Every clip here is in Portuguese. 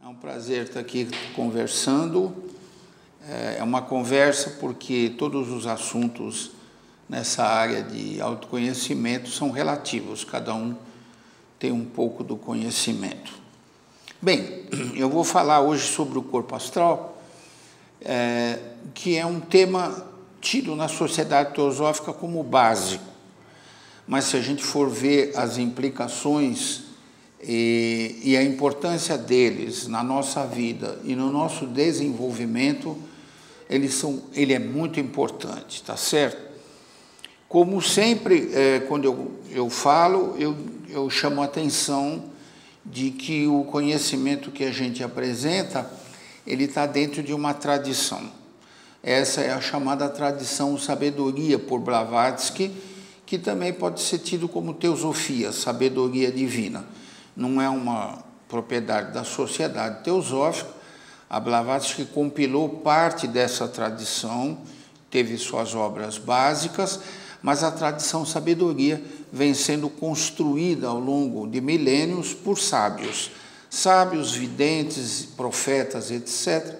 É um prazer estar aqui conversando. É uma conversa porque todos os assuntos nessa área de autoconhecimento são relativos, cada um tem um pouco do conhecimento. Bem, eu vou falar hoje sobre o corpo astral, que é um tema tido na sociedade teosófica como básico, mas se a gente for ver as implicações e a importância deles na nossa vida e no nosso desenvolvimento, ele é muito importante, tá certo? Como sempre, quando eu falo, eu chamo a atenção de que o conhecimento que a gente apresenta, ele está dentro de uma tradição. Essa é a chamada tradição sabedoria por Blavatsky, que também pode ser tido como teosofia, sabedoria divina. Não é uma propriedade da sociedade teosófica. A Blavatsky compilou parte dessa tradição, teve suas obras básicas, mas a tradição sabedoria vem sendo construída ao longo de milênios por sábios, videntes, profetas, etc.,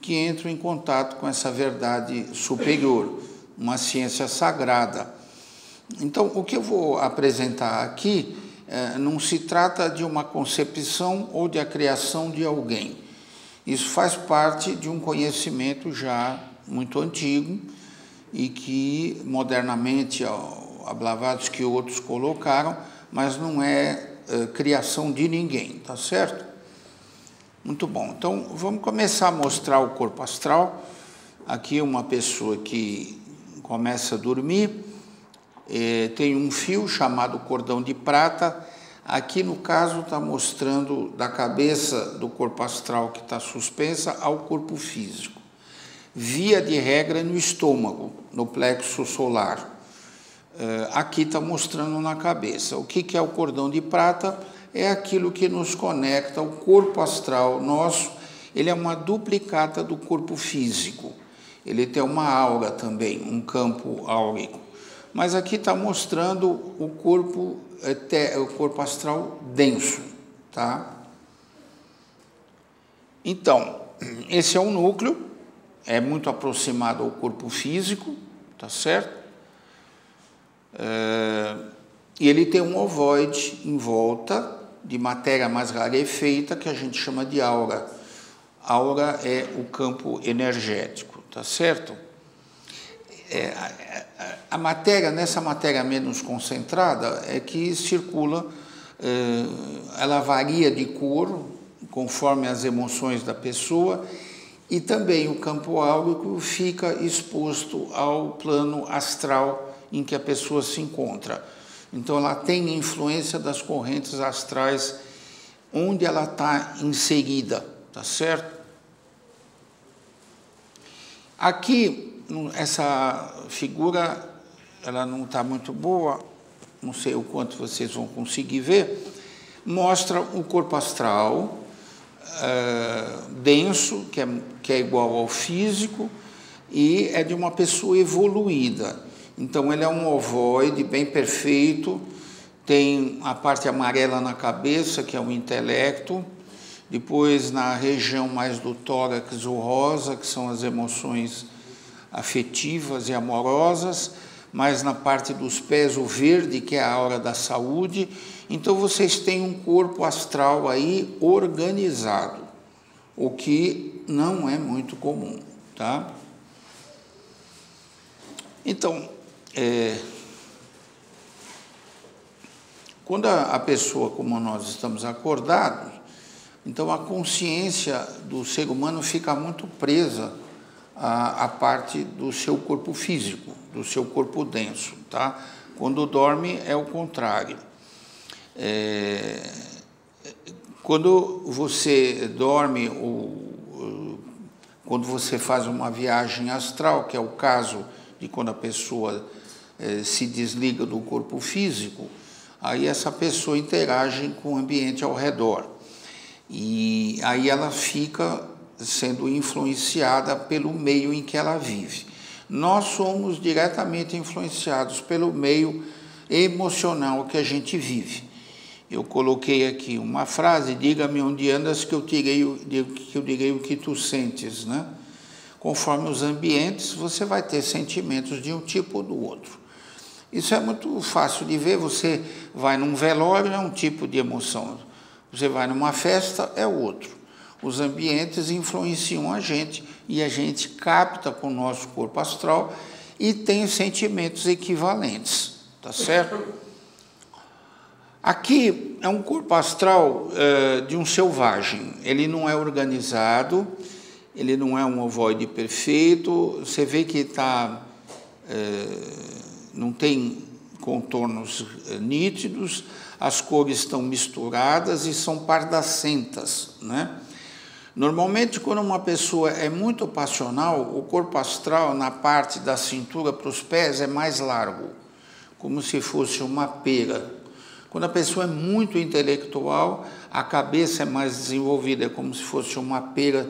que entram em contato com essa verdade superior, uma ciência sagrada. Então, o que eu vou apresentar aqui não se trata de uma concepção ou de a criação de alguém. Isso faz parte de um conhecimento já muito antigo e que modernamente a Blavatsky e outros colocaram, mas não é criação de ninguém, tá certo? Muito bom. Então, vamos começar a mostrar o corpo astral. Aqui uma pessoa que começa a dormir, tem um fio chamado cordão de prata. Aqui, no caso, está mostrando da cabeça do corpo astral que está suspensa ao corpo físico. Via de regra no estômago, no plexo solar. Aqui está mostrando na cabeça. O que é o cordão de prata? É aquilo que nos conecta ao corpo astral nosso. Ele é uma duplicata do corpo físico. Ele tem uma aura também, um campo áurico. Mas aqui está mostrando o corpo astral denso, tá? Então, esse é um núcleo, é muito aproximado ao corpo físico, tá certo? E ele tem um ovoide em volta de matéria mais rarefeita, que a gente chama de aura. Aura é o campo energético, tá certo? A matéria, nessa matéria menos concentrada, é que circula, ela varia de cor, conforme as emoções da pessoa, e também o campo áurico fica exposto ao plano astral em que a pessoa se encontra. Então, ela tem influência das correntes astrais onde ela está inserida, tá certo? Aqui, essa figura, ela não está muito boa, não sei o quanto vocês vão conseguir ver, mostra o corpo astral denso, que é igual ao físico, e é de uma pessoa evoluída. Então, ele é um ovoide bem perfeito, tem a parte amarela na cabeça, que é o intelecto, depois na região mais do tórax, o rosa, que são as emoções afetivas e amorosas, mas na parte dos pés, o verde, que é a aura da saúde. Então, vocês têm um corpo astral aí organizado, o que não é muito comum, tá? Então, quando a pessoa, como nós estamos acordados, então a consciência do ser humano fica muito presa à parte do seu corpo físico, do seu corpo denso, tá? Quando dorme é o contrário. Quando você dorme, quando você faz uma viagem astral, que é o caso de quando a pessoa se desliga do corpo físico, aí essa pessoa interage com o ambiente ao redor. E aí ela fica sendo influenciada pelo meio em que ela vive. Nós somos diretamente influenciados pelo meio emocional que a gente vive. eu coloquei aqui uma frase: diga-me onde andas que eu direi o que tu sentes, né? Conforme os ambientes, você vai ter sentimentos de um tipo ou do outro. Isso é muito fácil de ver. Você vai num velório, é um tipo de emoção. Você vai numa festa, é outro. Os ambientes influenciam a gente e a gente capta com o nosso corpo astral e tem sentimentos equivalentes, tá certo? Aqui é um corpo astral de um selvagem. Ele não é organizado, ele não é um ovoide perfeito. Você vê que não tem contornos nítidos, as cores estão misturadas e são pardacentas, né? Normalmente, quando uma pessoa é muito passional, o corpo astral, na parte da cintura para os pés, é mais largo, como se fosse uma pera. Quando a pessoa é muito intelectual, a cabeça é mais desenvolvida, é como se fosse uma pera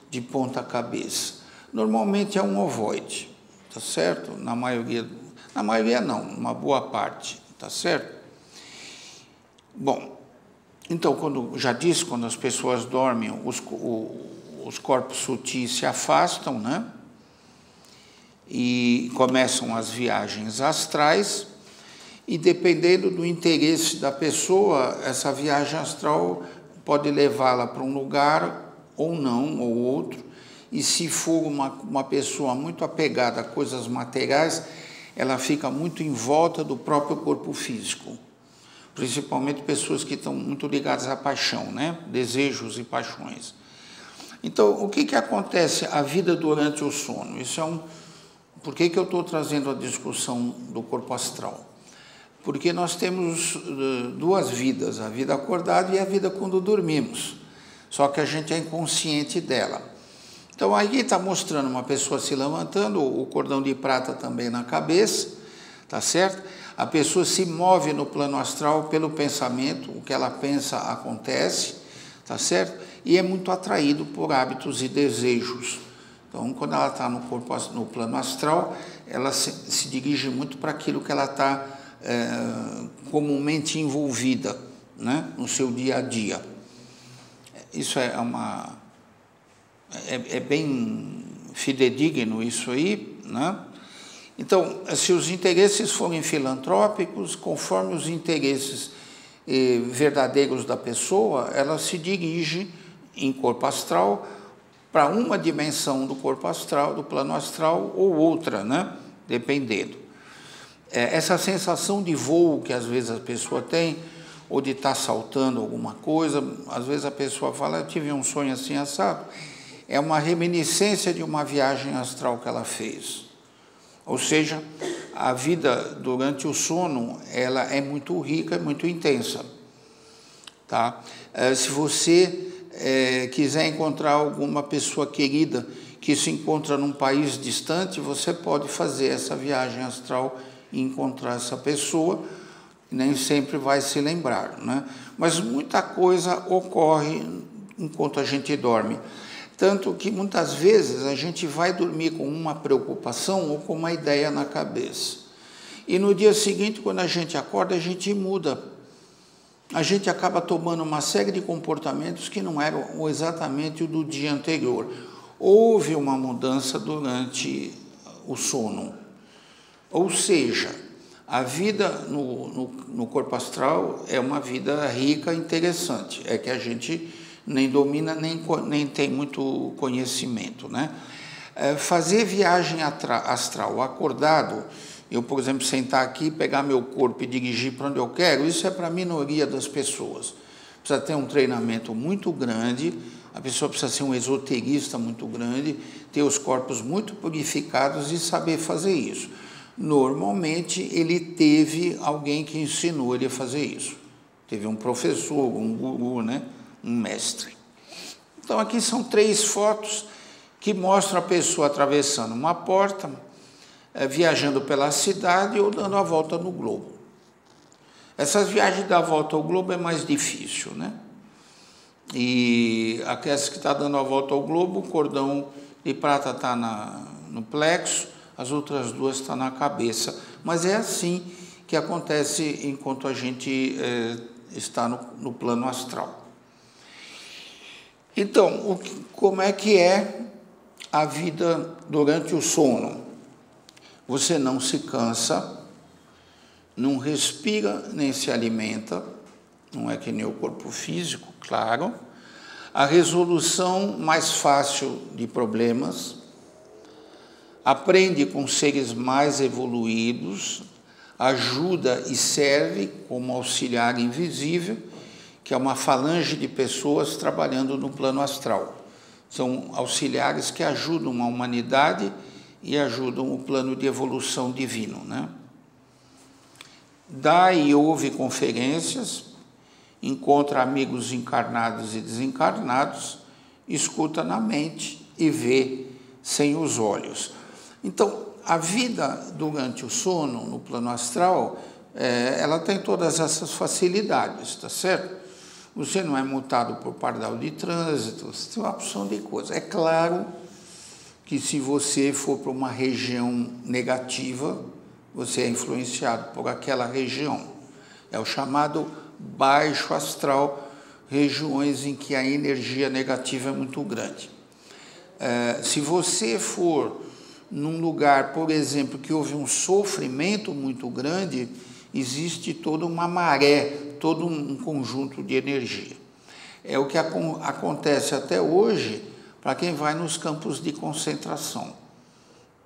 de ponta cabeça. Normalmente é um ovoide, tá certo? Na maioria não, uma boa parte, tá certo? Bom, então, já disse, quando as pessoas dormem, os corpos sutis se afastam, né? E começam as viagens astrais, e dependendo do interesse da pessoa, essa viagem astral pode levá-la para um lugar ou não, ou outro. E se for uma pessoa muito apegada a coisas materiais, ela fica muito em volta do próprio corpo físico. Principalmente pessoas que estão muito ligadas à paixão, né? Desejos e paixões. Então, o que acontece a vida durante o sono? Por que eu estou trazendo a discussão do corpo astral? Porque nós temos duas vidas, a vida acordada e a vida quando dormimos. Só que a gente é inconsciente dela. Então, aí está mostrando uma pessoa se levantando, o cordão de prata também na cabeça, tá certo? A pessoa se move no plano astral pelo pensamento, o que ela pensa acontece, tá certo? E é muito atraído por hábitos e desejos. Então, quando ela está no plano astral, ela se dirige muito para aquilo que ela está comumente envolvida, né? No seu dia a dia. Isso é bem fidedigno isso aí, né? Então, se os interesses forem filantrópicos, conforme os interesses verdadeiros da pessoa, ela se dirige em corpo astral para uma dimensão do corpo astral, do plano astral, ou outra, né? Dependendo. Essa sensação de voo que às vezes a pessoa tem, ou de estar saltando alguma coisa, às vezes a pessoa fala: eu tive um sonho assim assado, é uma reminiscência de uma viagem astral que ela fez. Ou seja, a vida durante o sono, ela é muito rica, muito intensa, tá? Se você quiser encontrar alguma pessoa querida que se encontra num país distante, você pode fazer essa viagem astral e encontrar essa pessoa, nem sempre vai se lembrar, né? Mas muita coisa ocorre enquanto a gente dorme. Tanto que muitas vezes a gente vai dormir com uma preocupação ou com uma ideia na cabeça. E no dia seguinte, quando a gente acorda, a gente muda. A gente acaba tomando uma série de comportamentos que não eram exatamente o do dia anterior. Houve uma mudança durante o sono. Ou seja, a vida no corpo astral é uma vida rica e interessante. É que a gente nem domina, nem tem muito conhecimento, né? Fazer viagem astral acordado, eu, por exemplo, sentar aqui, pegar meu corpo e dirigir para onde eu quero, isso é para a minoria das pessoas. Precisa ter um treinamento muito grande, a pessoa precisa ser um esoterista muito grande, ter os corpos muito purificados e saber fazer isso. Normalmente, ele teve alguém que ensinou ele a fazer isso. Teve um professor, um guru, né? Um mestre. Então, aqui são 3 fotos que mostram a pessoa atravessando uma porta, viajando pela cidade ou dando a volta no globo. Essas viagens da volta ao globo é mais difícil, né? E aquelas que está dando a volta ao globo, o cordão de prata está no plexo, as outras 2 estão na cabeça. Mas é assim que acontece enquanto a gente está no plano astral. Então, como é que é a vida durante o sono? Você não se cansa, não respira nem se alimenta, não é que nem o corpo físico, claro. A resolução mais fácil de problemas, aprende com seres mais evoluídos, ajuda e serve como auxiliar invisível, que é uma falange de pessoas trabalhando no plano astral. São auxiliares que ajudam a humanidade e ajudam o plano de evolução divino, né? Dá e ouve conferências, encontra amigos encarnados e desencarnados, escuta na mente e vê sem os olhos. Então, a vida durante o sono, no plano astral, ela tem todas essas facilidades, tá certo? Você não é multado por pardal de trânsito, você tem uma opção de coisas. É claro que se você for para uma região negativa, você é influenciado por aquela região. É o chamado baixo astral, regiões em que a energia negativa é muito grande. Se você for num lugar, por exemplo, que houve um sofrimento muito grande, existe toda uma maré, todo um conjunto de energia. É o que acontece até hoje para quem vai nos campos de concentração,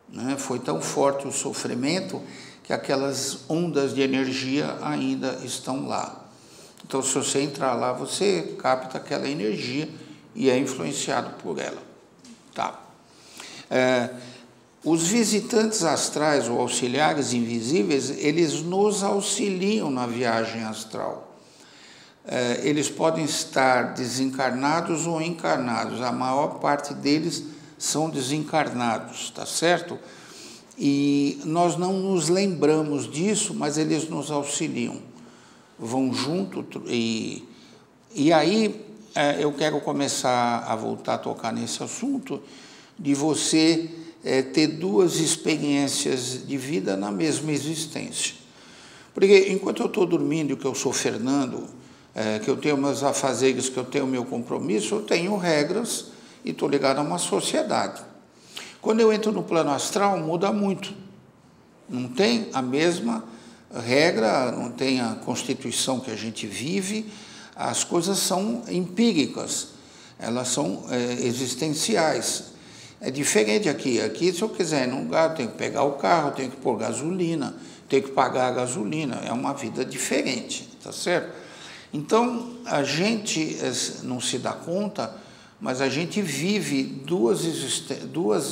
né? Foi tão forte o sofrimento que aquelas ondas de energia ainda estão lá. Então, se você entrar lá, você capta aquela energia e é influenciado por ela. Tá. Os visitantes astrais ou auxiliares invisíveis, eles nos auxiliam na viagem astral. Eles podem estar desencarnados ou encarnados. A maior parte deles são desencarnados, tá certo? E nós não nos lembramos disso, mas eles nos auxiliam. Vão junto e aí eu quero começar a voltar a tocar nesse assunto de você ter duas experiências de vida na mesma existência. Porque enquanto eu estou dormindo, que eu sou Fernando, que eu tenho meus afazeres, que eu tenho meu compromisso, eu tenho regras e estou ligado a uma sociedade. Quando eu entro no plano astral, muda muito. Não tem a mesma regra, não tem a constituição que a gente vive, as coisas são empíricas, elas são existenciais. É diferente aqui. Aqui, se eu quiser ir num lugar, eu tenho que pegar o carro, eu tenho que pôr gasolina, tenho que pagar a gasolina. É uma vida diferente, tá certo? Então, a gente não se dá conta, mas a gente vive duas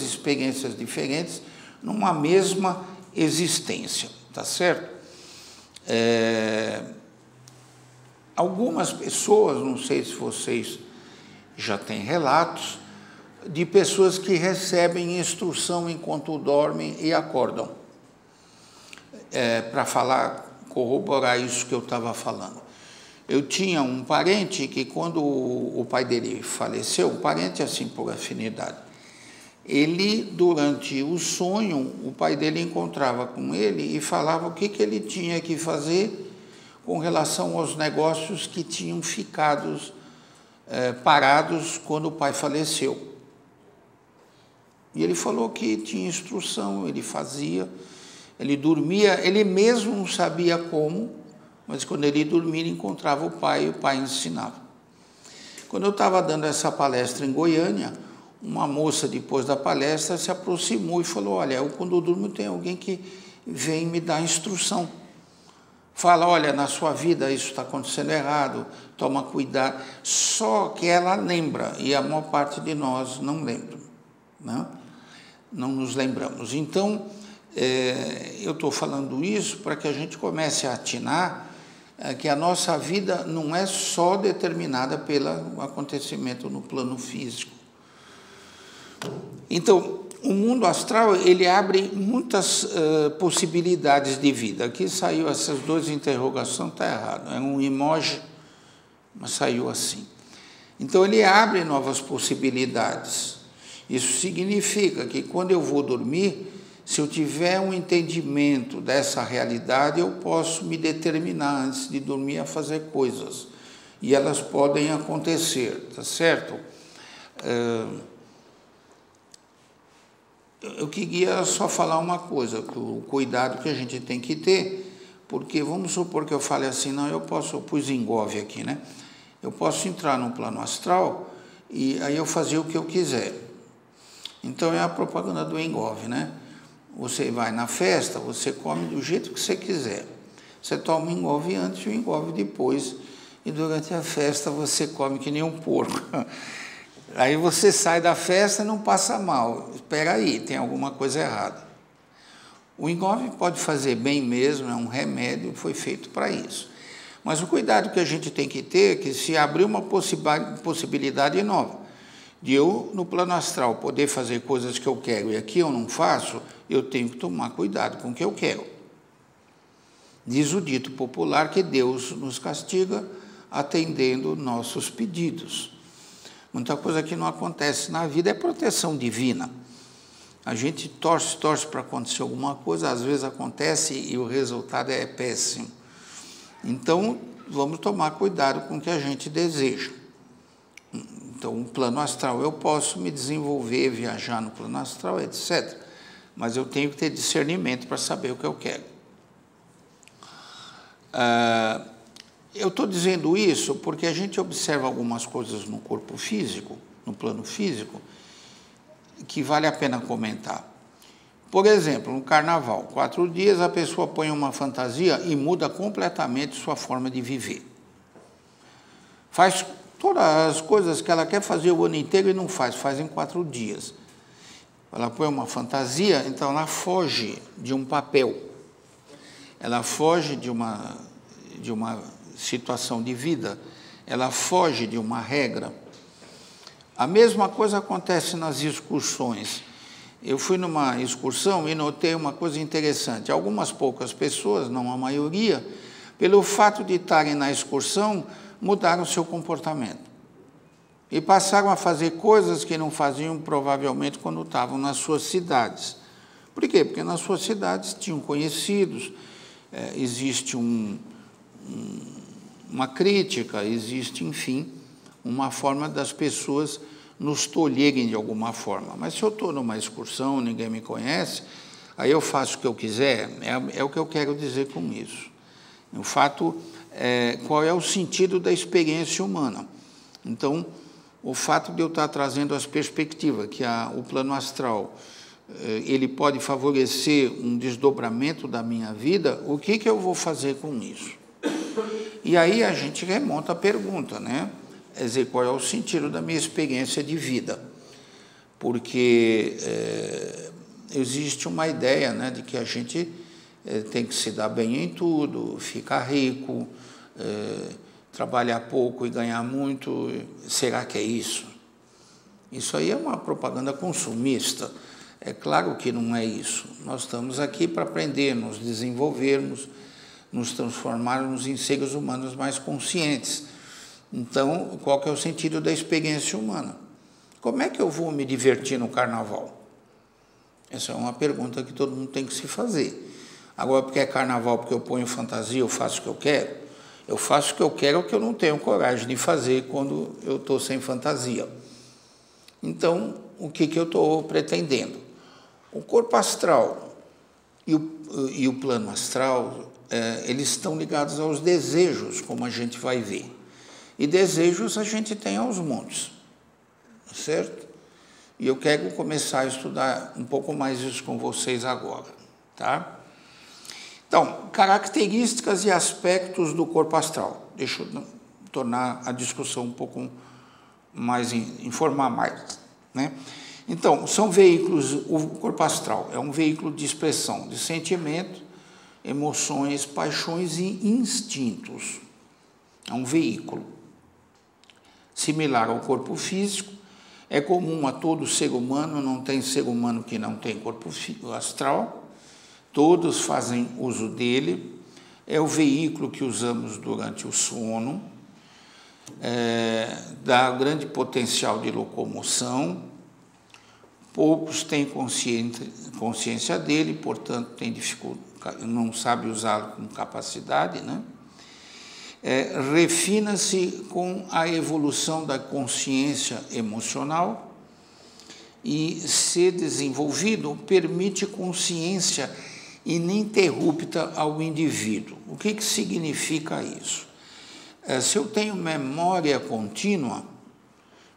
experiências diferentes numa mesma existência, tá certo? Algumas pessoas, não sei se vocês já têm relatos, de pessoas que recebem instrução enquanto dormem e acordam. Para corroborar isso que eu estava falando. Eu tinha um parente que, quando o pai dele faleceu, um parente assim por afinidade, ele, durante o sonho, o pai dele encontrava com ele e falava o que ele tinha que fazer com relação aos negócios que tinham ficado parados quando o pai faleceu. E ele falou que tinha instrução, ele fazia, ele dormia, ele mesmo não sabia como, mas quando ele dormia, ele encontrava o pai e o pai ensinava. Quando eu estava dando essa palestra em Goiânia, uma moça, depois da palestra, se aproximou e falou, olha, quando eu durmo tem alguém que vem me dar instrução. Fala, olha, na sua vida isso está acontecendo errado, toma cuidado. Só que ela lembra, e a maior parte de nós não lembra, né? Não nos lembramos. Então, eu estou falando isso para que a gente comece a atinar que a nossa vida não é só determinada pelo acontecimento no plano físico. Então, o mundo astral, ele abre muitas possibilidades de vida. Aqui saiu essas duas interrogações, está errado. É um emoji, mas saiu assim. Então, ele abre novas possibilidades. Isso significa que, quando eu vou dormir, Se eu tiver um entendimento dessa realidade, eu posso me determinar antes de dormir a fazer coisas. E elas podem acontecer, tá certo? Eu queria só falar uma coisa, o cuidado que a gente tem que ter, porque vamos supor que eu fale assim, não, eu pus Engove aqui, né? Eu posso entrar no plano astral e aí eu fazer o que eu quiser. Então é a propaganda do Engove, né? Você vai na festa, você come do jeito que você quiser. Você toma o Engove antes e o Engove depois, e durante a festa você come que nem um porco. Aí você sai da festa e não passa mal. Espera aí, tem alguma coisa errada. O Engove pode fazer bem mesmo, é um remédio, foi feito para isso. Mas o cuidado que a gente tem que ter é que se abrir uma possibilidade nova, de eu, no plano astral, poder fazer coisas que eu quero e aqui eu não faço, eu tenho que tomar cuidado com o que eu quero. Diz o dito popular que Deus nos castiga atendendo nossos pedidos. Muita coisa que não acontece na vida é proteção divina. A gente torce para acontecer alguma coisa, às vezes acontece e o resultado é péssimo. Então, vamos tomar cuidado com o que a gente deseja. Então, o plano astral, eu posso me desenvolver, viajar no plano astral, etc. Mas eu tenho que ter discernimento para saber o que eu quero. Eu estou dizendo isso porque a gente observa algumas coisas no corpo físico, no plano físico, que vale a pena comentar. Por exemplo, no carnaval, 4 dias a pessoa põe uma fantasia e muda completamente sua forma de viver. Faz todas as coisas que ela quer fazer o ano inteiro e não faz em 4 dias. Ela põe uma fantasia, então ela foge de um papel. Ela foge de uma situação de vida, ela foge de uma regra. A mesma coisa acontece nas excursões. Eu fui numa excursão e notei uma coisa interessante. Algumas poucas pessoas, não a maioria, pelo fato de estarem na excursão, mudaram o seu comportamento. E passaram a fazer coisas que não faziam provavelmente quando estavam nas suas cidades. Por quê? Porque nas suas cidades tinham conhecidos, existe uma crítica, existe, enfim, uma forma das pessoas nos tolherem de alguma forma. Mas se eu estou numa excursão, ninguém me conhece, aí eu faço o que eu quiser, é o que eu quero dizer com isso. O fato qual é o sentido da experiência humana. Então, o fato de eu estar trazendo as perspectivas, que o plano astral, ele pode favorecer um desdobramento da minha vida, o que eu vou fazer com isso? E aí a gente remonta a pergunta, né? Quer dizer, qual é o sentido da minha experiência de vida? Porque existe uma ideia, né, de que a gente tem que se dar bem em tudo, ficar rico, trabalhar pouco e ganhar muito. Será que é isso? Isso aí é uma propaganda consumista. É claro que não é isso. Nós estamos aqui para aprender, nos desenvolvermos, nos transformarmos em seres humanos mais conscientes. Então, qual que é o sentido da experiência humana? Como é que eu vou me divertir no carnaval? Essa é uma pergunta que todo mundo tem que se fazer. Agora, porque é carnaval, porque eu ponho fantasia, eu faço o que eu quero? Eu faço o que eu quero, o que eu não tenho coragem de fazer quando eu estou sem fantasia. Então, o que eu estou pretendendo? O corpo astral e o plano astral, eles estão ligados aos desejos, como a gente vai ver. E desejos a gente tem aos montes, certo? E eu quero começar a estudar um pouco mais isso com vocês agora, tá? Então, características e aspectos do corpo astral. Deixa eu tornar a discussão um pouco mais, informar mais, né? Então, são veículos, o corpo astral é um veículo de expressão de sentimento, emoções, paixões e instintos. É um veículo. Similar ao corpo físico, é comum a todo ser humano, não tem ser humano que não tem corpo astral, todos fazem uso dele, é o veículo que usamos durante o sono, dá grande potencial de locomoção, poucos têm consciência dele, portanto, tem dificuldade, não sabe usá-lo com capacidade, né? Refina-se com a evolução da consciência emocional e, ser desenvolvido, permite consciência ininterrupta ao indivíduo. O que significa isso? Se eu tenho memória contínua,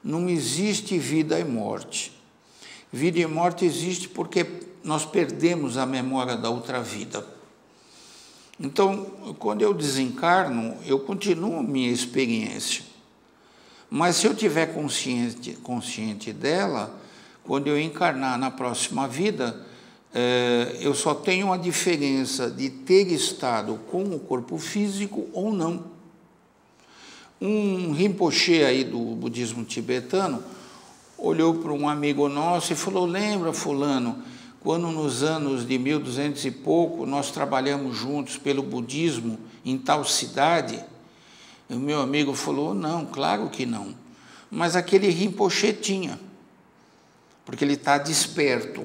não existe vida e morte. Vida e morte existe porque nós perdemos a memória da outra vida. Então, quando eu desencarno, eu continuo minha experiência. Mas se eu tiver consciente dela, quando eu encarnar na próxima vida, eu só tenho a diferença de ter estado com o corpo físico ou não. Um Rinpoche aí do budismo tibetano olhou para um amigo nosso e falou: lembra, fulano, quando nos anos de 1200 e pouco nós trabalhamos juntos pelo budismo em tal cidade? E o meu amigo falou: não, claro que não. Mas aquele Rinpoche tinha, porque ele está desperto,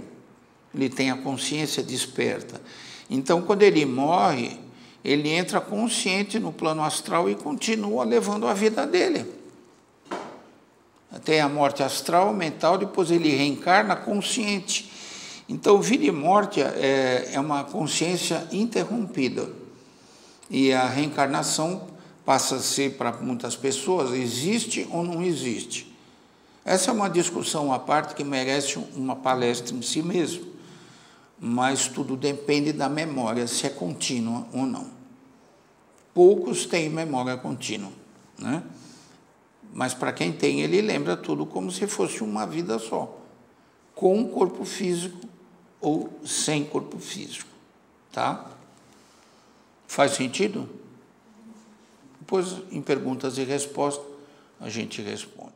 ele tem a consciência desperta. Então, quando ele morre, ele entra consciente no plano astral e continua levando a vida dele. Tem a morte astral, mental, depois ele reencarna consciente. Então, vida e morte é uma consciência interrompida. E a reencarnação passa a ser, para muitas pessoas, existe ou não existe. Essa é uma discussão à parte que merece uma palestra em si mesmo. Mas tudo depende da memória, se é contínua ou não. Poucos têm memória contínua, né? Mas para quem tem, ele lembra tudo como se fosse uma vida só, com corpo físico ou sem corpo físico, tá? Faz sentido? Depois, em perguntas e respostas, a gente responde.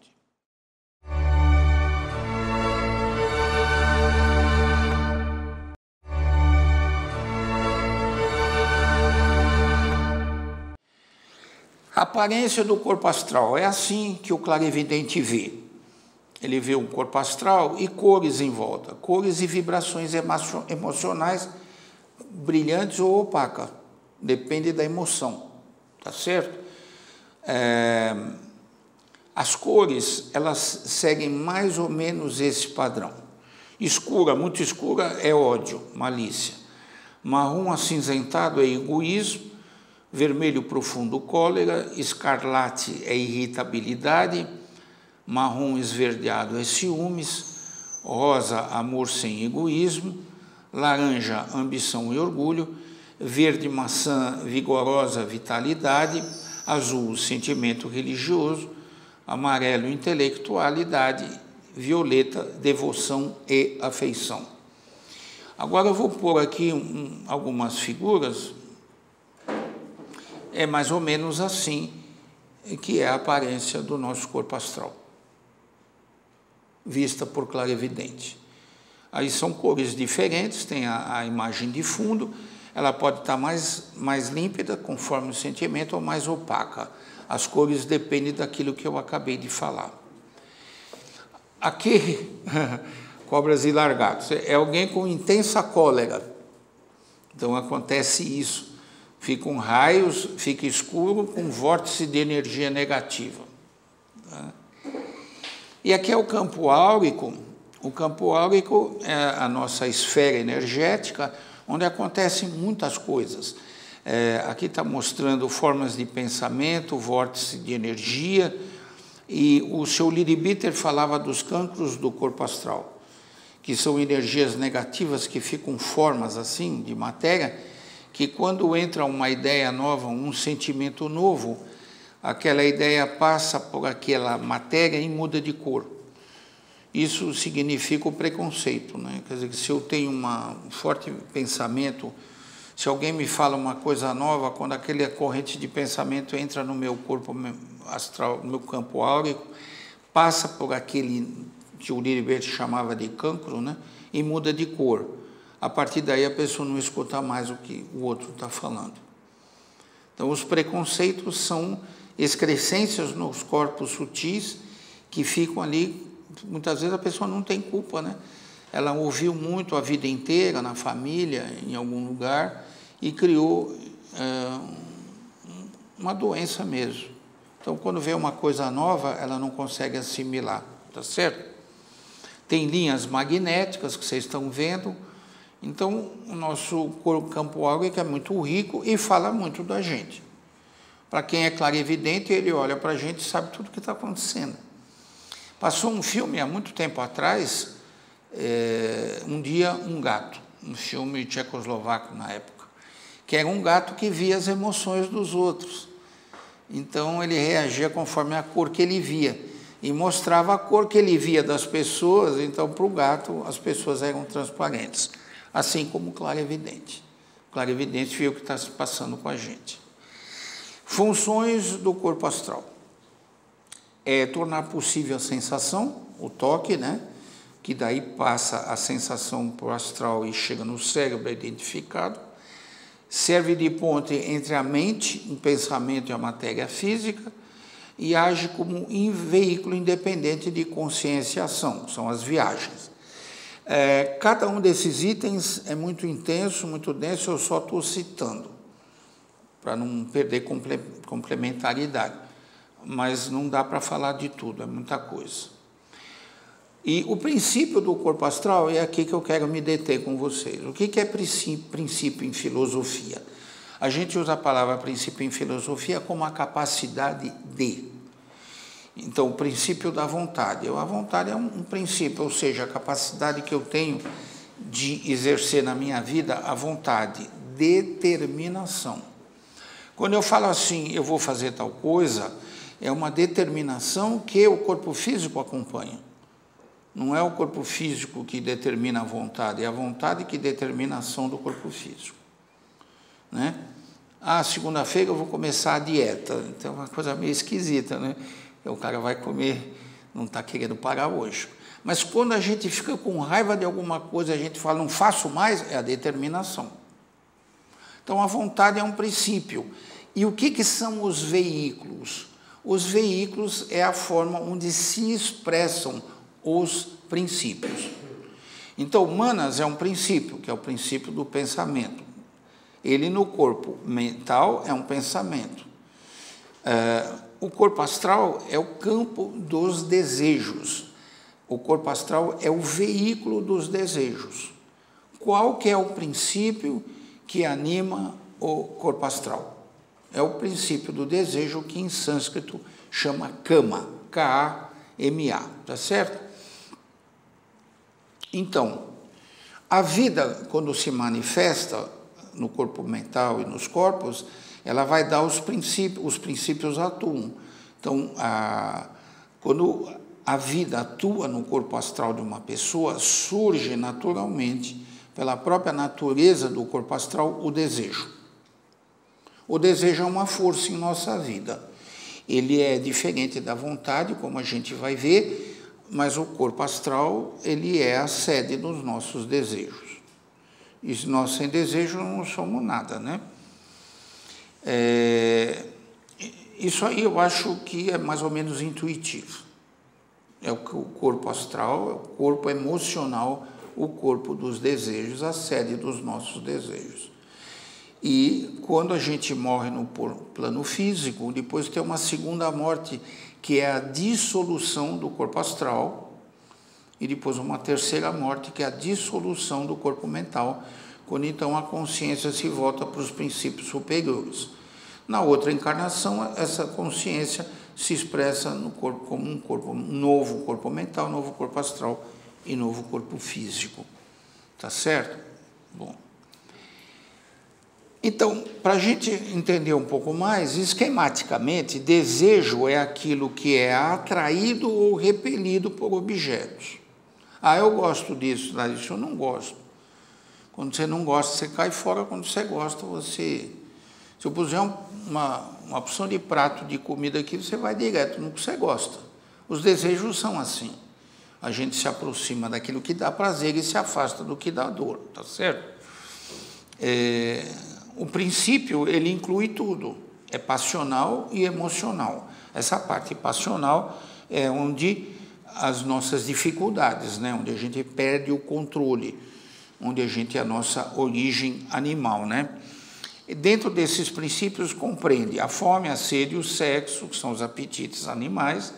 A aparência do corpo astral é assim que o clarividente vê. Ele vê um corpo astral e cores em volta, cores e vibrações emocionais brilhantes ou opacas, depende da emoção, tá certo? As cores, elas seguem mais ou menos esse padrão. Escura, muito escura, é ódio, malícia. Marrom acinzentado é egoísmo. Vermelho profundo, cólera. Escarlate é irritabilidade. Marrom esverdeado é ciúmes. Rosa, amor sem egoísmo. Laranja, ambição e orgulho. Verde, maçã, vigorosa vitalidade. Azul, sentimento religioso. Amarelo, intelectualidade. Violeta, devoção e afeição. Agora eu vou pôr aqui algumas figuras. É mais ou menos assim que é a aparência do nosso corpo astral, vista por clarividente. Aí são cores diferentes, tem a imagem de fundo, ela pode estar mais límpida, conforme o sentimento, ou mais opaca. As cores dependem daquilo que eu acabei de falar. Aqui, cobras e largatos, é alguém com intensa cólera. Então acontece isso. Ficam raios, fica escuro, com vórtice de energia negativa. E aqui é o campo áurico. O campo áurico é a nossa esfera energética, onde acontecem muitas coisas. Aqui está mostrando formas de pensamento, vórtice de energia, e o seu Liribiter falava dos cancros do corpo astral, que são energias negativas que ficam formas assim, de matéria, que quando entra uma ideia nova, um sentimento novo, aquela ideia passa por aquela matéria e muda de cor. Isso significa o preconceito, né? Quer dizer, que se eu tenho um forte pensamento, se alguém me fala uma coisa nova, quando aquela corrente de pensamento entra no meu corpo astral, no meu campo áurico, passa por aquele que o Liribert chamava de cancro, né? E muda de cor. A partir daí a pessoa não escuta mais o que o outro está falando. Então, os preconceitos são excrescências nos corpos sutis que ficam ali. Muitas vezes a pessoa não tem culpa, né? ela ouviu muito a vida inteira na família, em algum lugar, e criou uma doença mesmo. Então, quando vê uma coisa nova, ela não consegue assimilar, tá certo? Tem linhas magnéticas que vocês estão vendo. Então, o nosso campo áurico é muito rico e fala muito da gente. Para quem é clarividente, ele olha para a gente e sabe tudo o que está acontecendo. Passou um filme há muito tempo atrás, Um Dia, um Gato, um filme tchecoslovaco na época, que era um gato que via as emoções dos outros. Então, ele reagia conforme a cor que ele via e mostrava a cor que ele via das pessoas. Então, para o gato, as pessoas eram transparentes, assim como o clarividente. O clarividente viu o que está se passando com a gente. Funções do corpo astral. É tornar possível a sensação, o toque, né? Que daí passa a sensação para o astral e chega no cérebro, é identificado. Serve de ponte entre a mente, o pensamento e a matéria física, e age como um veículo independente de consciência e ação, são as viagens. Cada um desses itens é muito intenso, muito denso, eu só estou citando, para não perder complementaridade, mas não dá para falar de tudo, é muita coisa. E o princípio do corpo astral é aqui que eu quero me deter com vocês. O que é princípio em filosofia? A gente usa a palavra princípio em filosofia como a capacidade de. Então, o princípio da vontade. A vontade é um princípio, ou seja, a capacidade que eu tenho de exercer na minha vida a vontade, determinação. Quando eu falo assim, eu vou fazer tal coisa, é uma determinação que o corpo físico acompanha. Não é o corpo físico que determina a vontade, é a vontade que determina a ação do corpo físico. Né? Segunda-feira eu vou começar a dieta. Então é uma coisa meio esquisita, né? O cara vai comer, não está querendo parar hoje. Mas quando a gente fica com raiva de alguma coisa, a gente fala, não faço mais, é a determinação. Então a vontade é um princípio. E o que são os veículos? Os veículos é a forma onde se expressam os princípios. Então, Manas é um princípio, que é o princípio do pensamento. Ele no corpo mental é um pensamento. O corpo astral é o campo dos desejos. O corpo astral é o veículo dos desejos. Qual que é o princípio que anima o corpo astral? É o princípio do desejo, que em sânscrito chama Kama, K-A-M-A, tá certo? Então, a vida, quando se manifesta no corpo mental e nos corpos, ela vai dar os princípios atuam. Então, quando a vida atua no corpo astral de uma pessoa, surge naturalmente, pela própria natureza do corpo astral, o desejo. O desejo é uma força em nossa vida. Ele é diferente da vontade, como a gente vai ver, mas o corpo astral, ele é a sede dos nossos desejos. E nós, sem desejo, não somos nada, né? Isso aí eu acho que é mais ou menos intuitivo. É o corpo astral, é o corpo emocional, o corpo dos desejos, a sede dos nossos desejos. E quando a gente morre no plano físico, depois tem uma segunda morte, que é a dissolução do corpo astral, e depois uma terceira morte, que é a dissolução do corpo mental, quando então a consciência se volta para os princípios superiores. Na outra encarnação, essa consciência se expressa no corpo como um novo corpo mental, novo corpo astral e novo corpo físico. Tá certo? Bom. Então, para a gente entender um pouco mais, esquematicamente, desejo é aquilo que é atraído ou repelido por objetos. Eu gosto disso, disso eu não gosto. Quando você não gosta, você cai fora. Quando você gosta, você... Se eu puser uma opção de prato de comida aqui, você vai direto no que você gosta. Os desejos são assim. A gente se aproxima daquilo que dá prazer e se afasta do que dá dor, tá certo? O princípio, ele inclui tudo. É passional e emocional. Essa parte passional é onde as nossas dificuldades, né? Onde a gente perde o controle, onde a gente é a nossa origem animal, né? E dentro desses princípios compreende a fome, a sede e o sexo, que são os apetites animais,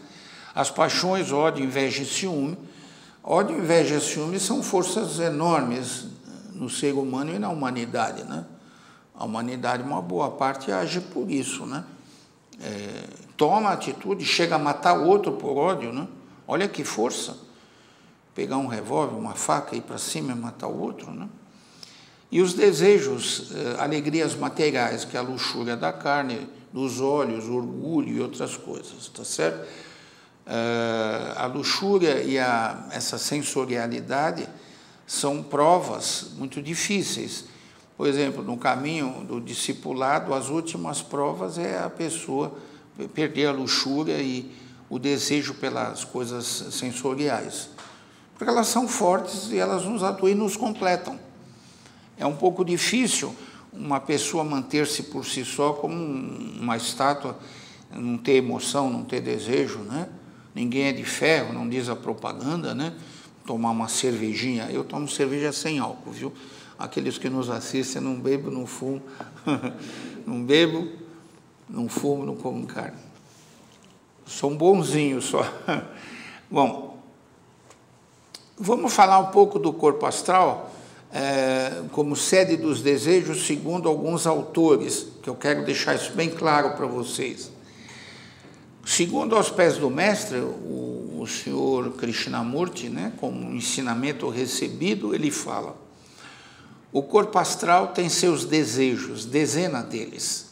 as paixões, ódio, inveja e ciúme. Ódio, inveja e ciúme são forças enormes no ser humano e na humanidade, né? A humanidade, uma boa parte, age por isso, né? Toma atitude, chega a matar o outro por ódio, né? Olha que força, pegar um revólver, uma faca, ir para cima e matar o outro, né? E os desejos, alegrias materiais, que é a luxúria da carne, dos olhos, orgulho e outras coisas, tá certo? A luxúria e essa sensorialidade são provas muito difíceis. Por exemplo, no caminho do discipulado, as últimas provas é a pessoa perder a luxúria e o desejo pelas coisas sensoriais. Porque elas são fortes e elas nos atuam e nos completam. É um pouco difícil uma pessoa manter-se por si só como uma estátua, não ter emoção, não ter desejo, né? Ninguém é de ferro, não diz a propaganda, né? Tomar uma cervejinha. Eu tomo cerveja sem álcool, viu? Aqueles que nos assistem, não bebo, não fumo, não bebo, não fumo, não como carne. Sou um bonzinho só. Bom, vamos falar um pouco do corpo astral como sede dos desejos, segundo alguns autores, que eu quero deixar isso bem claro para vocês. Segundo aos pés do mestre, o senhor Krishnamurti, né, como um ensinamento recebido, ele fala: o corpo astral tem seus desejos, dezena deles.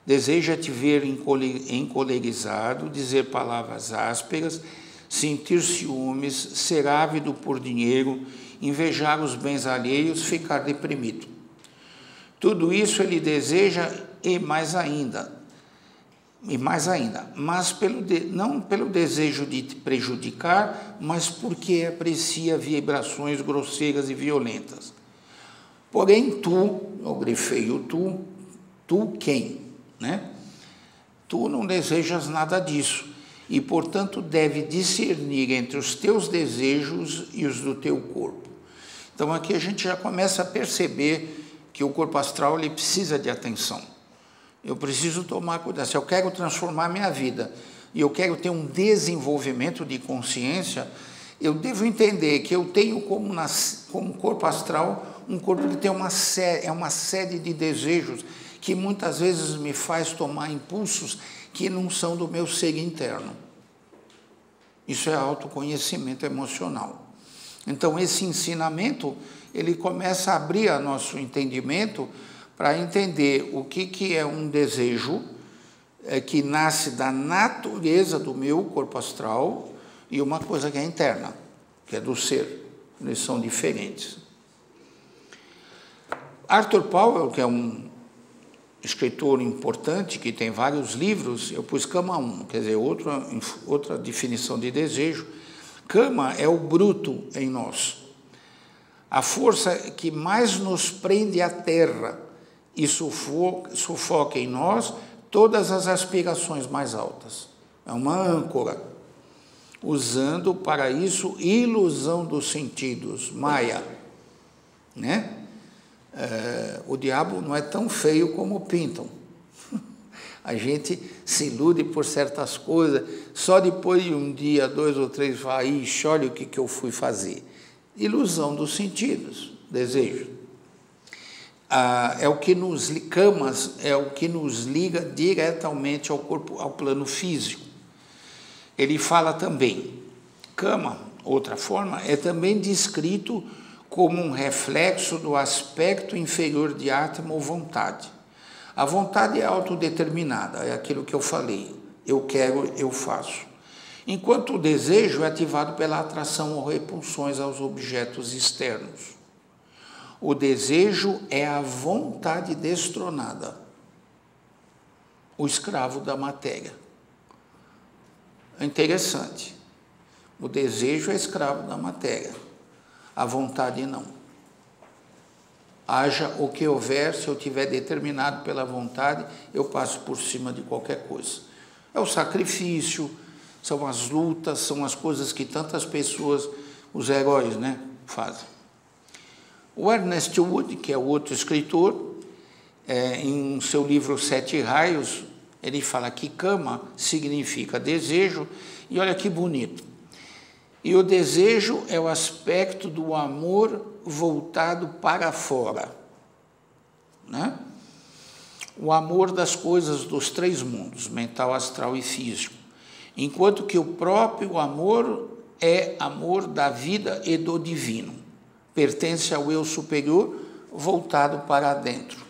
Deseja te ver encolerizado, dizer palavras ásperas, sentir ciúmes, ser ávido por dinheiro, invejar os bens alheios, ficar deprimido. Tudo isso ele deseja e mais ainda, mas não pelo desejo de te prejudicar, mas porque aprecia vibrações grosseiras e violentas. Porém, eu grifei o tu quem? Né? Tu não desejas nada disso e, portanto, deve discernir entre os teus desejos e os do teu corpo. Então, aqui a gente já começa a perceber que o corpo astral ele precisa de atenção. Eu preciso tomar cuidado. Se eu quero transformar minha vida e eu quero ter um desenvolvimento de consciência, eu devo entender que eu tenho como corpo astral um corpo que tem uma série de desejos que muitas vezes me faz tomar impulsos que não são do meu ser interno. Isso é autoconhecimento emocional. Então, esse ensinamento, ele começa a abrir o nosso entendimento para entender o que é um desejo que nasce da natureza do meu corpo astral e uma coisa que é interna, que é do ser. Eles são diferentes. Arthur Powell, que é um escritor importante, que tem vários livros, eu pus Kama 1, quer dizer, outra definição de desejo. Kama é o bruto em nós, a força que mais nos prende à terra e sufoca em nós todas as aspirações mais altas. É uma âncora, usando para isso ilusão dos sentidos, Maya, né? O diabo não é tão feio como pintam. A gente se ilude por certas coisas, só depois de um dia, 2 ou 3, vai, ixi, olha o que eu fui fazer. Ilusão dos sentidos, desejo. É o que nos liga diretamente ao corpo, ao plano físico. Ele fala também, Kama, outra forma, é também descrito como um reflexo do aspecto inferior de Atma ou vontade. A vontade é autodeterminada, é aquilo que eu falei, eu quero, eu faço. Enquanto o desejo é ativado pela atração ou repulsões aos objetos externos. O desejo é a vontade destronada, o escravo da matéria. É interessante, o desejo é escravo da matéria, a vontade não. Haja o que houver, se eu tiver determinado pela vontade, eu passo por cima de qualquer coisa. É o sacrifício, são as lutas, são as coisas que tantas pessoas, os heróis, né, fazem. O Ernest Wood, que é o outro escritor, em seu livro Sete Raios, ele fala que kama significa desejo, e olha que bonito. E o desejo é o aspecto do amor voltado para fora, né? O amor das coisas dos três mundos, mental, astral e físico. Enquanto que o próprio amor é amor da vida e do divino. Pertence ao eu superior voltado para dentro.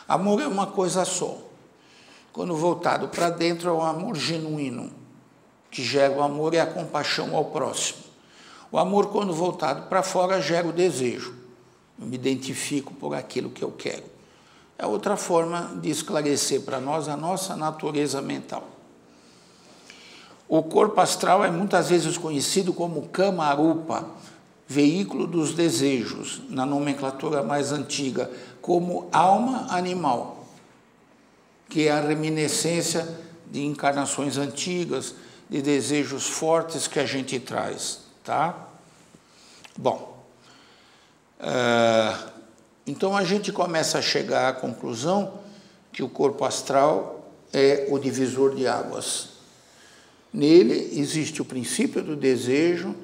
Amor é uma coisa só. Quando voltado para dentro é um amor genuíno, que gera o amor e a compaixão ao próximo. O amor, quando voltado para fora, gera o desejo. Eu me identifico por aquilo que eu quero. É outra forma de esclarecer para nós a nossa natureza mental. O corpo astral é muitas vezes conhecido como Kama-rupa, veículo dos desejos, na nomenclatura mais antiga, como alma animal, que é a reminiscência de encarnações antigas, de desejos fortes que a gente traz, tá? Bom, então a gente começa a chegar à conclusão que o corpo astral é o divisor de águas. Nele existe o princípio do desejo,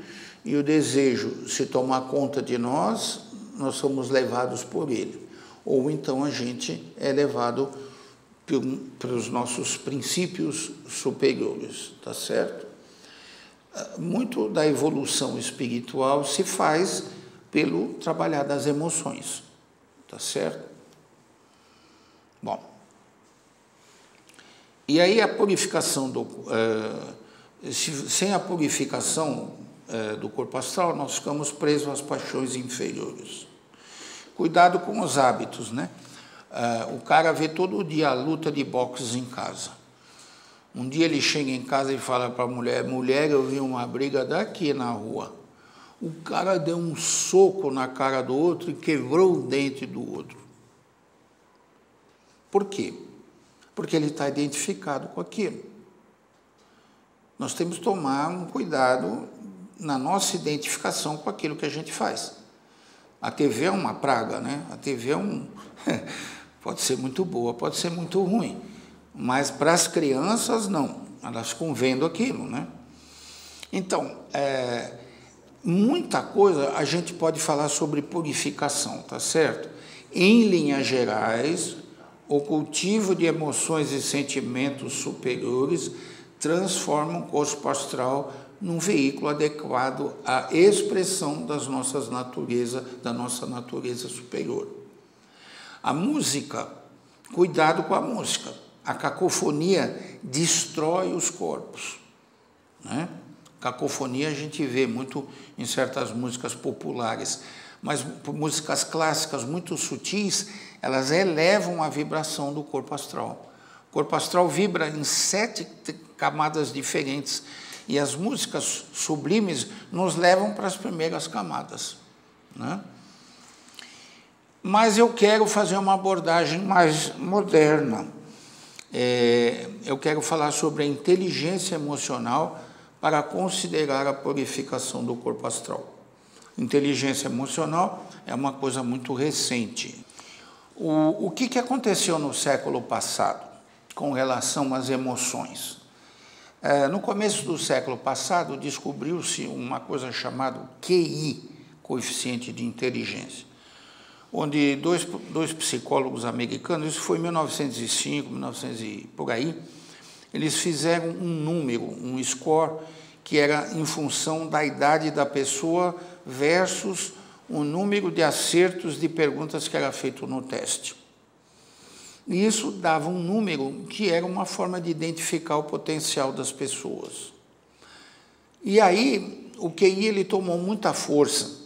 e o desejo, se tomar conta de nós, nós somos levados por ele. Ou então a gente é levado pelos nossos princípios superiores, tá certo? Muito da evolução espiritual se faz pelo trabalhar das emoções, tá certo? Bom, e aí a purificação sem a purificação do corpo astral, nós ficamos presos às paixões inferiores. Cuidado com os hábitos, né? O cara vê todo dia a luta de boxe em casa. Um dia ele chega em casa e fala para a mulher: mulher, eu vi uma briga daqui na rua. O cara deu um soco na cara do outro e quebrou o dente do outro. Por quê? Porque ele está identificado com aquilo. Nós temos que tomar um cuidado na nossa identificação com aquilo que a gente faz. A TV é uma praga, né? A TV pode ser muito boa, pode ser muito ruim, mas para as crianças não, elas ficam vendo aquilo, né? Então, muita coisa a gente pode falar sobre purificação, tá certo? Em linhas gerais, o cultivo de emoções e sentimentos superiores transforma o corpo astral num veículo adequado à expressão da nossa natureza superior. A música, cuidado com a música. A cacofonia destrói os corpos, né? Cacofonia a gente vê muito em certas músicas populares, mas músicas clássicas muito sutis, elas elevam a vibração do corpo astral. O corpo astral vibra em 7 camadas diferentes, e as músicas sublimes nos levam para as primeiras camadas, né? Mas eu quero fazer uma abordagem mais moderna. Eu quero falar sobre a inteligência emocional para considerar a purificação do corpo astral. Inteligência emocional é uma coisa muito recente. O que aconteceu no século passado com relação às emoções? No começo do século passado, descobriu-se uma coisa chamada QI, coeficiente de inteligência, onde dois psicólogos americanos, isso foi em 1905, 1900 e por aí, eles fizeram um número, um score, que era em função da idade da pessoa versus o número de acertos de perguntas que era feito no teste. E isso dava um número que era uma forma de identificar o potencial das pessoas. E aí, o QI ele tomou muita força.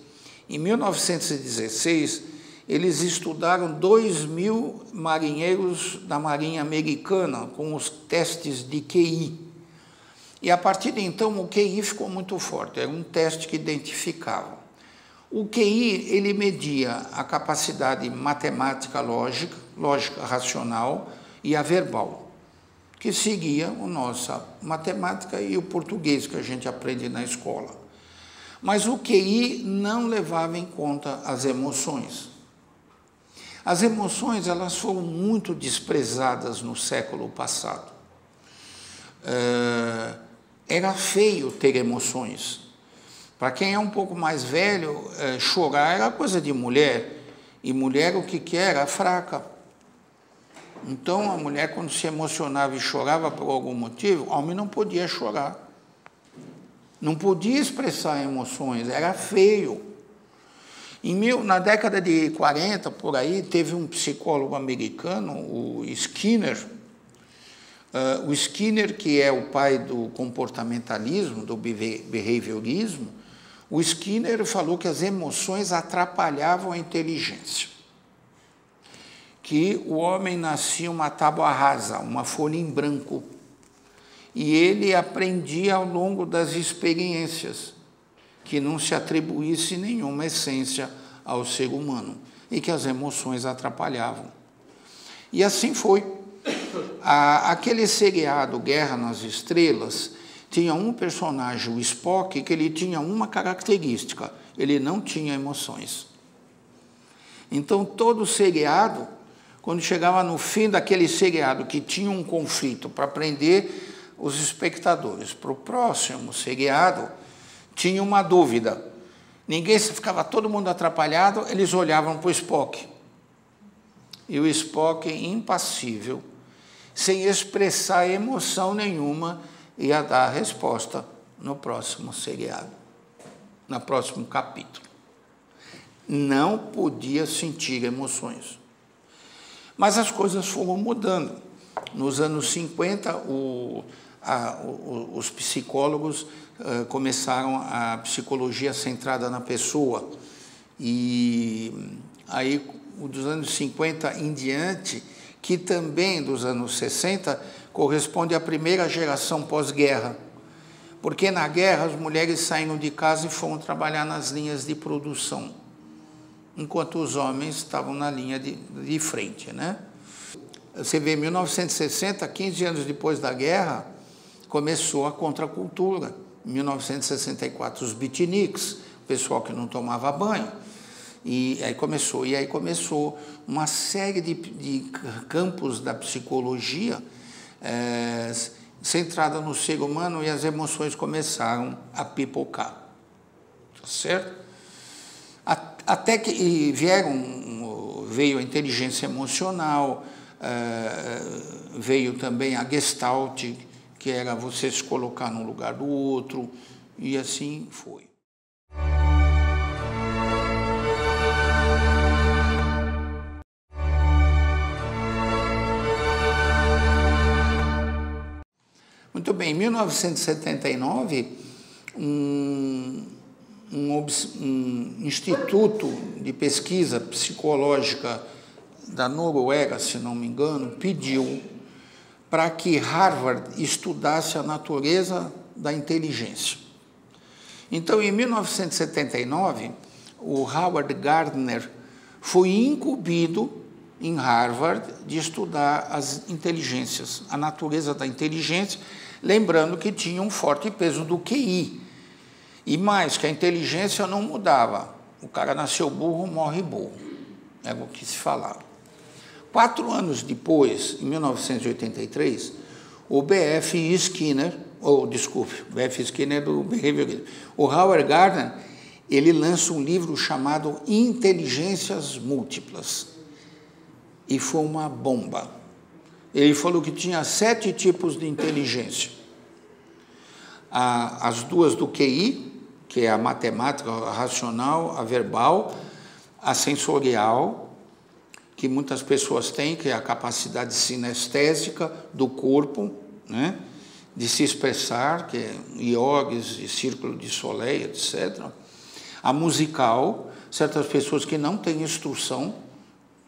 Em 1916, eles estudaram 2.000 marinheiros da Marinha Americana com os testes de QI. E, a partir de então, o QI ficou muito forte. Era um teste que identificava. O QI, ele media a capacidade matemática lógica racional e a verbal, que seguia a nossa matemática e o português que a gente aprende na escola. Mas o QI não levava em conta as emoções. As emoções, elas foram muito desprezadas no século passado. Era feio ter emoções. Para quem é um pouco mais velho, chorar era coisa de mulher. E mulher, o que era? Fraca. Então, a mulher, quando se emocionava e chorava por algum motivo, o homem não podia chorar. Não podia expressar emoções, era feio. Na década de 40, por aí, teve um psicólogo americano, o Skinner. O Skinner, que é o pai do comportamentalismo, do behaviorismo, o Skinner falou que as emoções atrapalhavam a inteligência. Que o homem nascia uma tábua rasa, uma folha em branco, e ele aprendia ao longo das experiências, que não se atribuísse nenhuma essência ao ser humano, e que as emoções atrapalhavam. E assim foi. Aquele seriado Guerra nas Estrelas tinha um personagem, o Spock, que ele tinha uma característica, ele não tinha emoções. Então, todo seriado, quando chegava no fim daquele seriado que tinha um conflito para prender os espectadores para o próximo seriado, tinha uma dúvida. Ficava todo mundo atrapalhado, eles olhavam para o Spock. E o Spock, impassível, sem expressar emoção nenhuma, ia dar a resposta no próximo seriado, no próximo capítulo. Não podia sentir emoções. Mas as coisas foram mudando. Nos anos 50, os psicólogos começaram a psicologia centrada na pessoa. E aí, dos anos 50 em diante, que também dos anos 60, corresponde à primeira geração pós-guerra. Porque na guerra as mulheres saíram de casa e foram trabalhar nas linhas de produção, enquanto os homens estavam na linha de frente, né? Você vê, em 1960, 15 anos depois da guerra, começou a contracultura. Em 1964, os beatniks, o pessoal que não tomava banho. E aí começou uma série de campos da psicologia centrada no ser humano, e as emoções começaram a pipocar. Tá certo? Até que veio a inteligência emocional, veio também a Gestalt, que era você se colocar no lugar do outro, e assim foi. Muito bem, em 1979, um instituto de pesquisa psicológica da Noruega, se não me engano, pediu para que Harvard estudasse a natureza da inteligência. Então, em 1979, o Howard Gardner foi incumbido em Harvard de estudar as inteligências, a natureza da inteligência, lembrando que tinha um forte peso do QI. E mais, que a inteligência não mudava. O cara nasceu burro, morre burro. É o que se falava. 4 anos depois, em 1983, o B.F. Skinner, B.F. Skinner do behaviorismo, o Howard Gardner, ele lança um livro chamado Inteligências Múltiplas. E foi uma bomba. Ele falou que tinha 7 tipos de inteligência. As 2 do QI, que é a matemática, a racional, a verbal, a sensorial, que muitas pessoas têm, que é a capacidade sinestésica do corpo, né, de se expressar, que é iogues e círculo de Soleil, etc. A musical, certas pessoas que não têm instrução,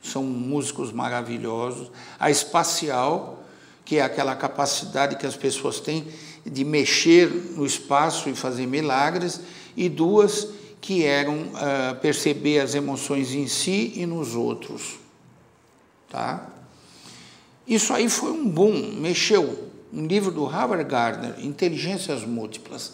são músicos maravilhosos. A espacial, que é aquela capacidade que as pessoas têm de mexer no espaço e fazer milagres, e 2 que eram perceber as emoções em si e nos outros. Tá? Isso aí foi um boom, mexeu. um livro do Howard Gardner, Inteligências Múltiplas.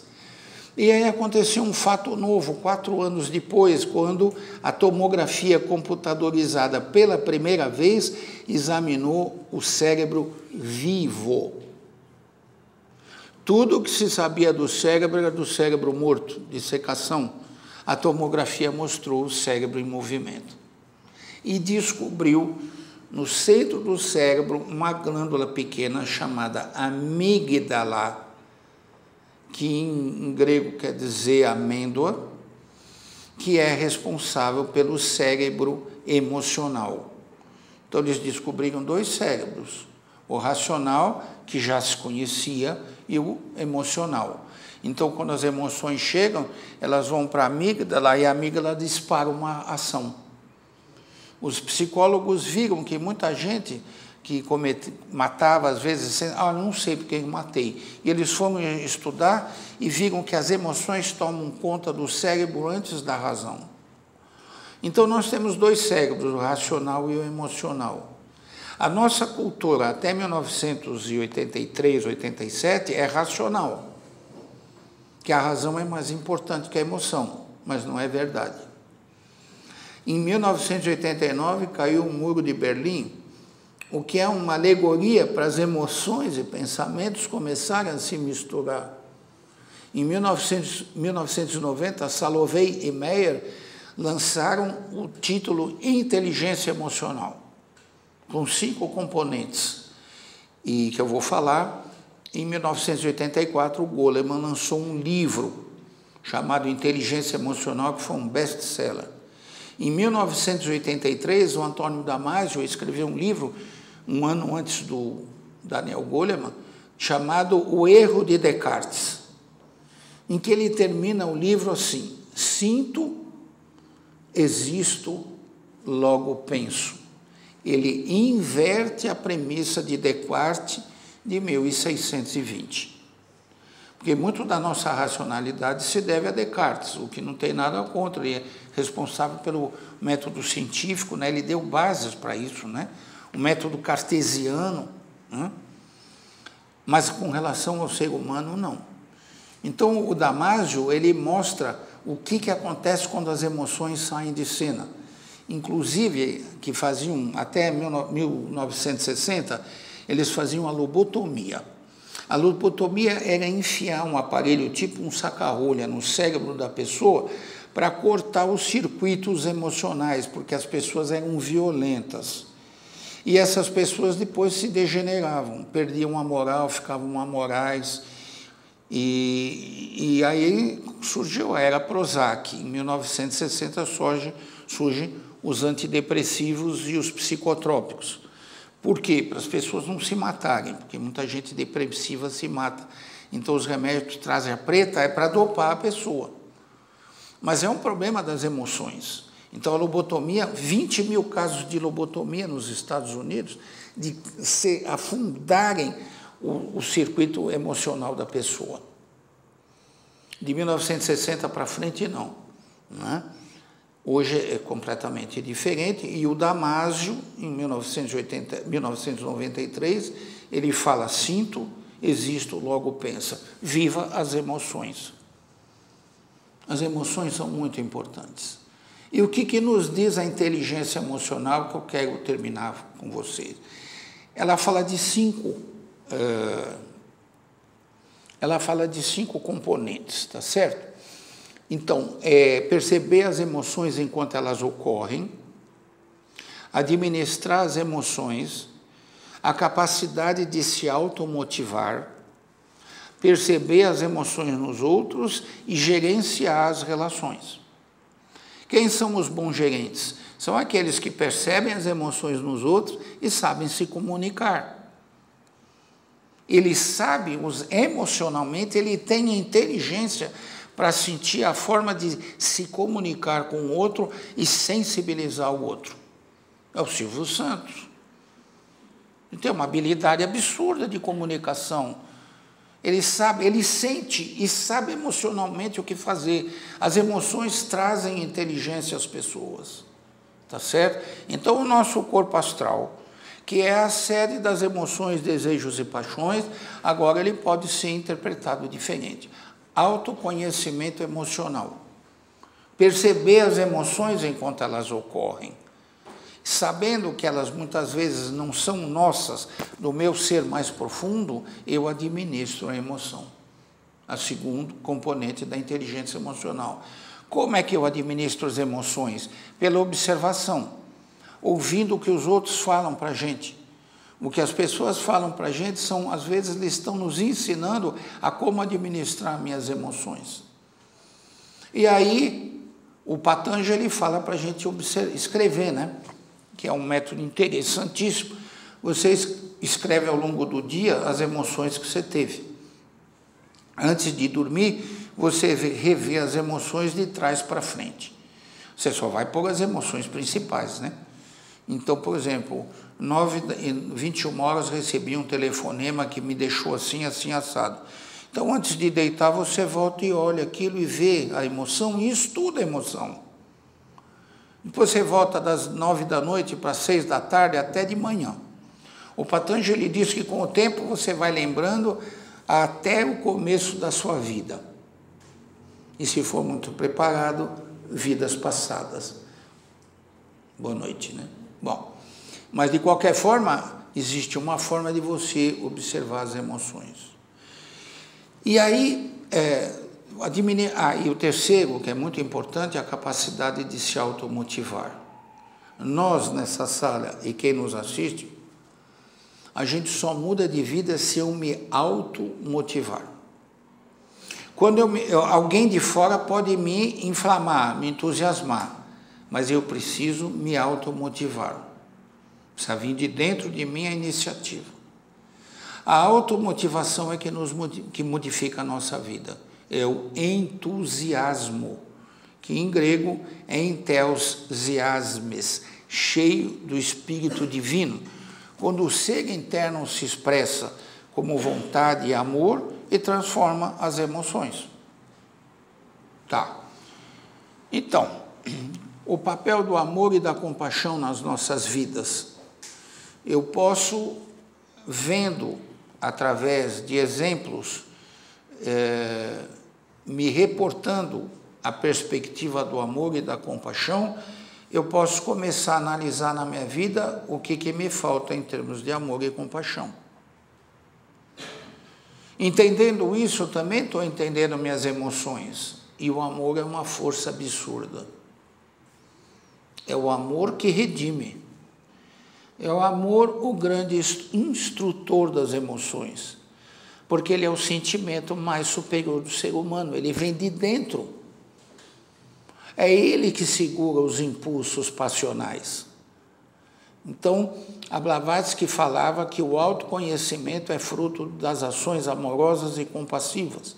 E aí aconteceu um fato novo, 4 anos depois, quando a tomografia computadorizada pela primeira vez examinou o cérebro vivo. Tudo o que se sabia do cérebro era do cérebro morto, de dissecação. A tomografia mostrou o cérebro em movimento. E descobriu, no centro do cérebro, uma glândula pequena chamada amígdala, que em grego quer dizer amêndoa, que é responsável pelo cérebro emocional. Então, eles descobriram 2 cérebros, o racional, que já se conhecia, e o emocional. Então, quando as emoções chegam, elas vão para a amígdala e a amígdala dispara uma ação. Os psicólogos viram que muita gente que matava, às vezes, não sei porque eu matei. E eles foram estudar e viram que as emoções tomam conta do cérebro antes da razão. Então, nós temos 2 cérebros, o racional e o emocional. A nossa cultura, até 1983, 87, é racional, que a razão é mais importante que a emoção, mas não é verdade. Em 1989, caiu o Muro de Berlim, o que é uma alegoria para as emoções e pensamentos começarem a se misturar. Em 1990, Salovey e Meyer lançaram o título Inteligência Emocional, com 5 componentes, e que eu vou falar. Em 1984, o Goleman lançou um livro chamado Inteligência Emocional, que foi um best-seller. Em 1983, o Antônio Damasio escreveu um livro, um ano antes do Daniel Goleman, chamado O Erro de Descartes, em que ele termina o livro assim: sinto, existo, logo penso. Ele inverte a premissa de Descartes de 1620. Porque muito da nossa racionalidade se deve a Descartes, o que não tem nada contra, ele é responsável pelo método científico, né? Ele deu bases para isso, né? O método cartesiano, né? Mas com relação ao ser humano, não. Então, o Damasio, ele mostra o que acontece quando as emoções saem de cena. Inclusive, que faziam, até 1960, eles faziam a lobotomia. A lobotomia era enfiar um aparelho, tipo um saca-rolha, no cérebro da pessoa, para cortar os circuitos emocionais, porque as pessoas eram violentas. E essas pessoas depois se degeneravam, perdiam a moral, ficavam amorais. E aí surgiu a era Prozac. Em 1960 surgem os antidepressivos e os psicotrópicos. Por quê? Para as pessoas não se matarem, porque muita gente depressiva se mata. Então, os remédios trazem a preta é para dopar a pessoa. Mas é um problema das emoções. Então, a lobotomia, 20 mil casos de lobotomia nos Estados Unidos, de se afundarem o circuito emocional da pessoa. De 1960 para frente, não. Né? Hoje é completamente diferente, e o Damasio, em 1993, ele fala: sinto, existo, logo pensa. Viva as emoções. As emoções são muito importantes. E o que nos diz a inteligência emocional, que eu quero terminar com vocês? Ela fala de 5 componentes, tá certo? Então, perceber as emoções enquanto elas ocorrem, administrar as emoções, a capacidade de se automotivar, perceber as emoções nos outros e gerenciar as relações. Quem são os bons gerentes? São aqueles que percebem as emoções nos outros e sabem se comunicar. Ele sabe, emocionalmente, ele tem a inteligência para sentir a forma de se comunicar com o outro e sensibilizar o outro. É o Silvio Santos. Ele tem uma habilidade absurda de comunicação. Ele sabe, ele sente e sabe emocionalmente o que fazer. As emoções trazem inteligência às pessoas. Tá certo? Então, o nosso corpo astral, que é a sede das emoções, desejos e paixões. Agora ele pode ser interpretado diferente. Autoconhecimento emocional. Perceber as emoções enquanto elas ocorrem, sabendo que elas muitas vezes não são nossas, do meu ser mais profundo, eu administro a emoção. A segundo componente da inteligência emocional. Como é que eu administro as emoções? Pela observação, ouvindo o que os outros falam para a gente. O que as pessoas falam para a gente são, às vezes, eles estão nos ensinando a como administrar minhas emoções. E aí, o Patanjali fala para a gente escrever, né? Que é um método interessantíssimo. Você escreve ao longo do dia as emoções que você teve. Antes de dormir, você revê as emoções de trás para frente. Você só vai pôr as emoções principais, né? Então, por exemplo, 21 horas recebi um telefonema que me deixou assim, assim, assado. Então, antes de deitar, você volta e olha aquilo e vê a emoção, e isso tudo é emoção. Depois você volta das 9 da noite para 6 da tarde até de manhã. O Patanjali diz que com o tempo você vai lembrando até o começo da sua vida. E se for muito preparado, vidas passadas. Boa noite, né? Bom, mas de qualquer forma, existe uma forma de você observar as emoções. E aí, e o terceiro, que é muito importante, é a capacidade de se automotivar. Nós, nessa sala, e quem nos assiste, a gente só muda de vida se eu me automotivar. Quando alguém de fora pode me inflamar, me entusiasmar, mas eu preciso me automotivar. Precisa vir de dentro de mim a iniciativa. A automotivação é que modifica a nossa vida. É o entusiasmo, que em grego é entheos-ziasmes, cheio do Espírito Divino. Quando o ser interno se expressa como vontade e amor e transforma as emoções. Tá. Então, o papel do amor e da compaixão nas nossas vidas. Eu posso, vendo através de exemplos, me reportando a perspectiva do amor e da compaixão, eu posso começar a analisar na minha vida o que me falta em termos de amor e compaixão. Entendendo isso, eu também estou entendendo minhas emoções. E o amor é uma força absurda. É o amor que redime. É o amor o grande instrutor das emoções. Porque ele é o sentimento mais superior do ser humano. Ele vem de dentro. É ele que segura os impulsos passionais. Então, a Blavatsky falava que o autoconhecimento é fruto das ações amorosas e compassivas.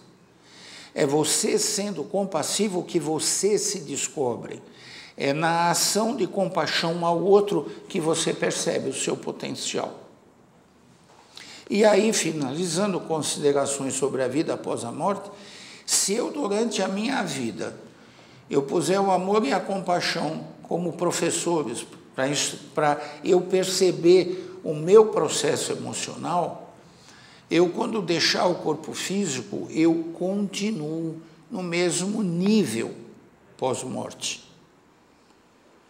É você sendo compassivo que você se descobre. É na ação de compaixão ao outro que você percebe o seu potencial. E aí, finalizando considerações sobre a vida após a morte, se eu, durante a minha vida, eu puser o amor e a compaixão como professores para eu perceber o meu processo emocional, eu, quando deixar o corpo físico, eu continuo no mesmo nível pós-morte.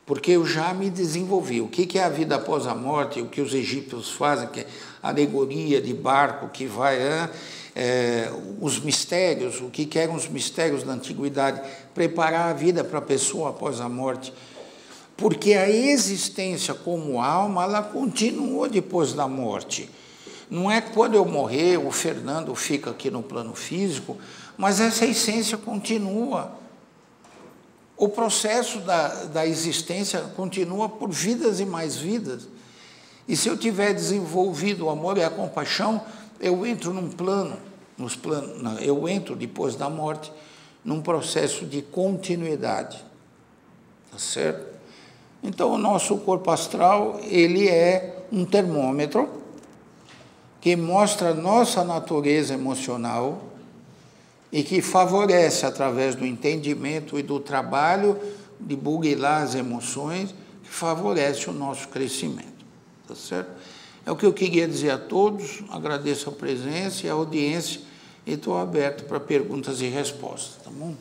Porque eu já me desenvolvi. O que é a vida após a morte? O que os egípcios fazem, que é alegoria de barco que vai... os mistérios, o que eram os mistérios da antiguidade, preparar a vida para a pessoa após a morte. Porque a existência como alma, ela continua depois da morte. Não é quando eu morrer, o Fernando fica aqui no plano físico, mas essa essência continua. O processo da existência continua por vidas e mais vidas. E se eu tiver desenvolvido o amor e a compaixão, eu entro eu entro depois da morte num processo de continuidade. Tá certo? Então, o nosso corpo astral, ele é um termômetro que mostra a nossa natureza emocional e que favorece, através do entendimento e do trabalho de burilar as emoções, que favorece o nosso crescimento. tá certo? É o que eu queria dizer a todos, agradeço a presença e a audiência e estou aberto para perguntas e respostas, tá bom?